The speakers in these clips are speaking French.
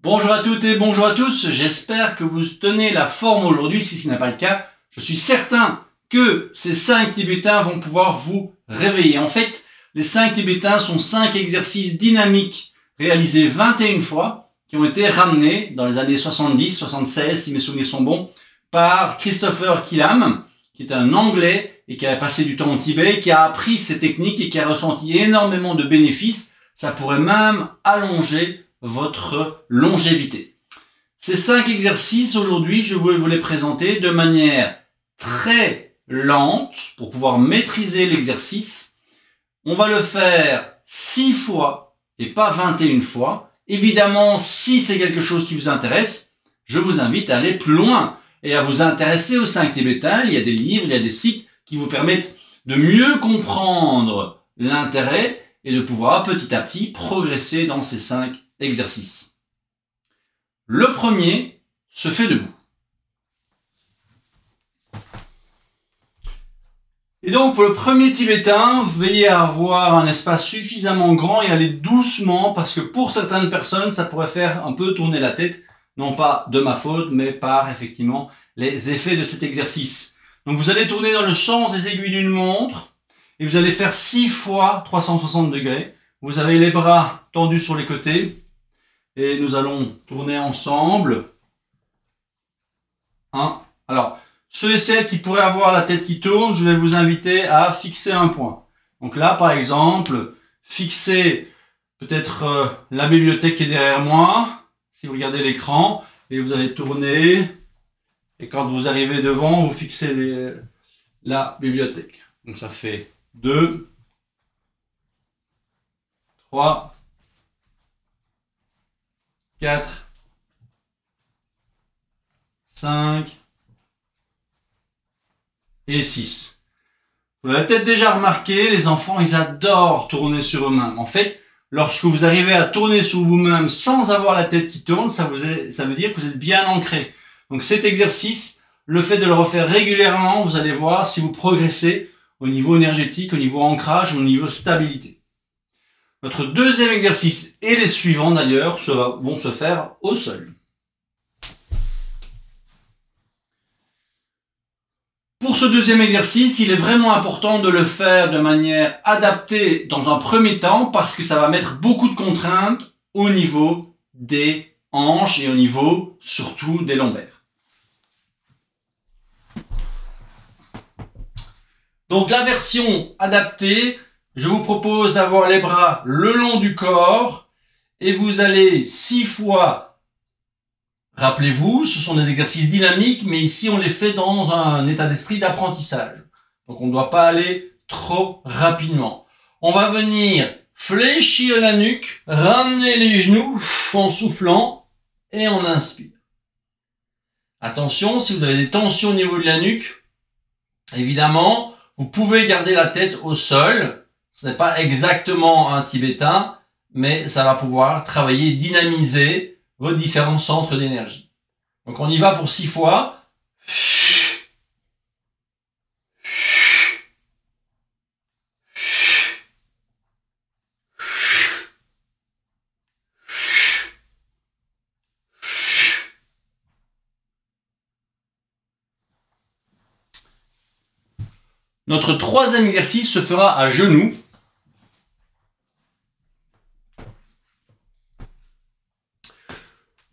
Bonjour à toutes et bonjour à tous, j'espère que vous tenez la forme aujourd'hui. Si ce n'est pas le cas, je suis certain que ces 5 tibétains vont pouvoir vous réveiller. En fait, les 5 tibétains sont 5 exercices dynamiques réalisés 21 fois, qui ont été ramenés dans les années 70, 76, si mes souvenirs sont bons, par Christopher Killam, qui est un Anglais et qui a passé du temps au Tibet, qui a appris ces techniques et qui a ressenti énormément de bénéfices. Ça pourrait même allonger votre longévité. Ces 5 exercices, aujourd'hui, je voulais vous les présenter de manière très lente pour pouvoir maîtriser l'exercice. On va le faire 6 fois et pas 21 fois. Évidemment, si c'est quelque chose qui vous intéresse, je vous invite à aller plus loin et à vous intéresser aux 5 tibétains. Il y a des livres, il y a des sites qui vous permettent de mieux comprendre l'intérêt et de pouvoir petit à petit progresser dans ces 5 exercices. Le premier se fait debout. Et donc pour le premier tibétain, veillez à avoir un espace suffisamment grand et aller doucement parce que pour certaines personnes, ça pourrait faire un peu tourner la tête, non pas de ma faute, mais par effectivement les effets de cet exercice. Donc vous allez tourner dans le sens des aiguilles d'une montre et vous allez faire 6 fois 360 degrés. Vous avez les bras tendus sur les côtés. Et nous allons tourner ensemble. 1. Alors, ceux et celles qui pourraient avoir la tête qui tourne, je vais vous inviter à fixer un point. Donc là, par exemple, fixez peut-être la bibliothèque qui est derrière moi, si vous regardez l'écran, et vous allez tourner. Et quand vous arrivez devant, vous fixez la bibliothèque. Donc ça fait 2, 3, 4, 5 et 6. Vous l'avez peut-être déjà remarqué, les enfants, ils adorent tourner sur eux-mêmes. En fait, lorsque vous arrivez à tourner sur vous-même sans avoir la tête qui tourne, ça veut dire que vous êtes bien ancré. Donc cet exercice, le fait de le refaire régulièrement, vous allez voir si vous progressez au niveau énergétique, au niveau ancrage, au niveau stabilité. Notre deuxième exercice et les suivants d'ailleurs vont se faire au sol. Pour ce deuxième exercice, il est vraiment important de le faire de manière adaptée dans un premier temps parce que ça va mettre beaucoup de contraintes au niveau des hanches et au niveau surtout des lombaires. Donc la version adaptée, je vous propose d'avoir les bras le long du corps et vous allez 6 fois, rappelez-vous, ce sont des exercices dynamiques, mais ici on les fait dans un état d'esprit d'apprentissage. Donc on ne doit pas aller trop rapidement. On va venir fléchir la nuque, ramener les genoux en soufflant et on inspire. Attention, si vous avez des tensions au niveau de la nuque, évidemment, vous pouvez garder la tête au sol. Ce n'est pas exactement un tibétain, mais ça va pouvoir travailler, dynamiser vos différents centres d'énergie. Donc on y va pour 6 fois. Notre troisième exercice se fera à genoux.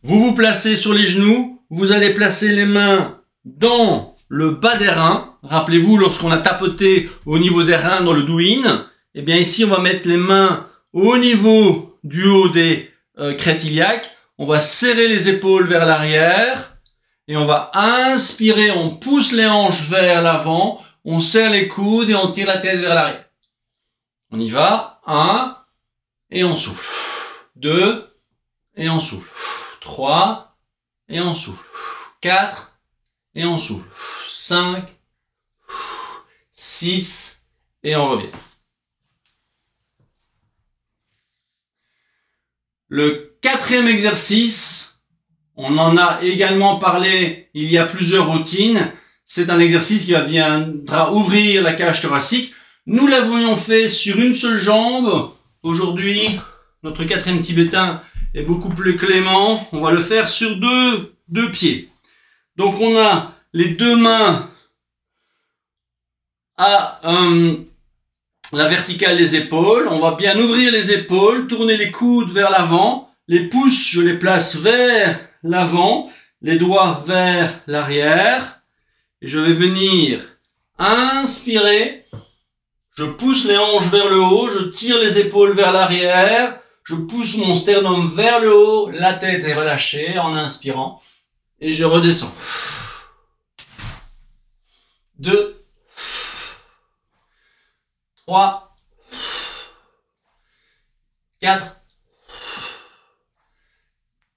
Vous vous placez sur les genoux, vous allez placer les mains dans le bas des reins. Rappelez-vous, lorsqu'on a tapoté au niveau des reins dans le douyin, eh bien ici on va mettre les mains au niveau du haut des crêtes iliaques. On va serrer les épaules vers l'arrière et on va inspirer, on pousse les hanches vers l'avant, on serre les coudes et on tire la tête vers l'arrière. On y va, 1 et on souffle, 2 et on souffle. 3, et on souffle. 4, et on souffle. 5, 6, et on revient. Le quatrième exercice, on en a également parlé, il y a plusieurs routines. C'est un exercice qui viendra ouvrir la cage thoracique. Nous l'avions fait sur une seule jambe. Aujourd'hui, notre quatrième tibétain est beaucoup plus clément. On va le faire sur deux pieds. Donc on a les deux mains à la verticale des épaules. On va bien ouvrir les épaules, tourner les coudes vers l'avant. Les pouces, je les place vers l'avant, les doigts vers l'arrière. Et je vais venir inspirer. Je pousse les hanches vers le haut, je tire les épaules vers l'arrière, je pousse mon sternum vers le haut, la tête est relâchée en inspirant. Et je redescends. 2, 3, 4,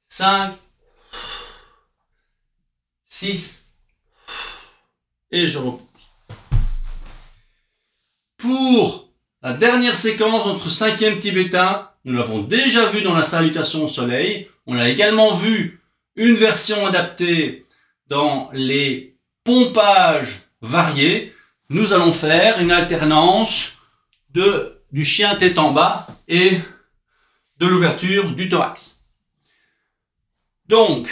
5, 6, et je repousse. Pour la dernière séquence, notre 5e tibétain, nous l'avons déjà vu dans la salutation au soleil. On l'a également vu une version adaptée dans les pompages variés. Nous allons faire une alternance du chien tête en bas et de l'ouverture du thorax. Donc,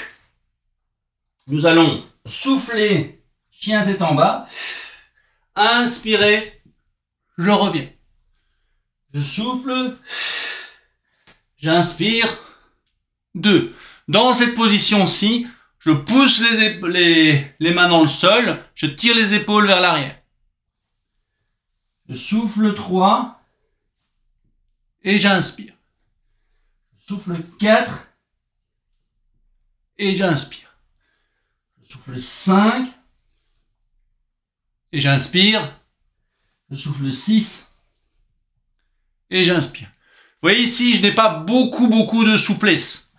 nous allons souffler chien tête en bas, inspirer, je reviens. Je souffle, j'inspire, 2. Dans cette position-ci, je pousse les mains dans le sol, je tire les épaules vers l'arrière. Je souffle 3 et j'inspire. Je souffle 4 et j'inspire. Je souffle 5 et j'inspire. Je souffle 6 et j'inspire. Vous voyez ici, je n'ai pas beaucoup de souplesse.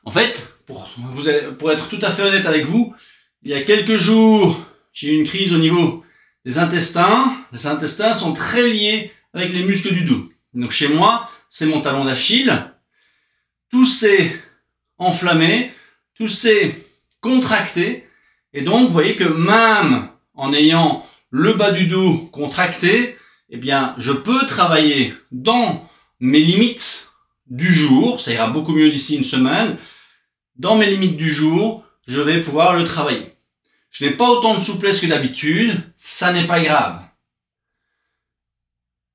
En fait, pour être tout à fait honnête avec vous, il y a quelques jours, j'ai eu une crise au niveau des intestins. Les intestins sont très liés avec les muscles du dos. Donc chez moi, c'est mon talon d'Achille. Tout s'est enflammé, tout s'est contracté. Et donc, vous voyez que même en ayant le bas du dos contracté, eh bien, je peux travailler dans mes limites du jour. Ça ira beaucoup mieux d'ici une semaine. Dans mes limites du jour, je vais pouvoir le travailler. Je n'ai pas autant de souplesse que d'habitude. Ça n'est pas grave.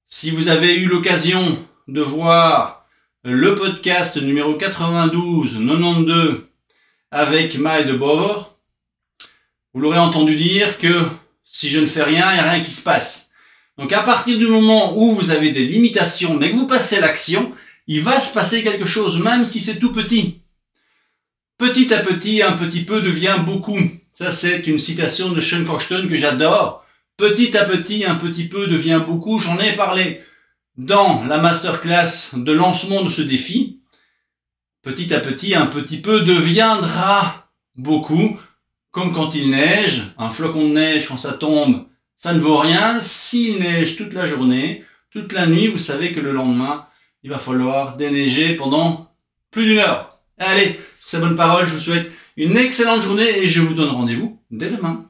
Si vous avez eu l'occasion de voir le podcast numéro 92 avec Mae de Boer, vous l'aurez entendu dire que si je ne fais rien, il n'y a rien qui se passe. Donc à partir du moment où vous avez des limitations, mais que vous passez à l'action, il va se passer quelque chose, même si c'est tout petit. Petit à petit, un petit peu devient beaucoup. Ça, c'est une citation de Sean Croxton que j'adore. Petit à petit, un petit peu devient beaucoup. J'en ai parlé dans la masterclass de lancement de ce défi. Petit à petit, un petit peu deviendra beaucoup. Comme quand il neige, un flocon de neige, quand ça tombe, ça ne vaut rien. S'il neige toute la journée, toute la nuit, vous savez que le lendemain, il va falloir déneiger pendant plus d'1 heure. Allez, sur ces bonnes paroles, je vous souhaite une excellente journée et je vous donne rendez-vous dès demain.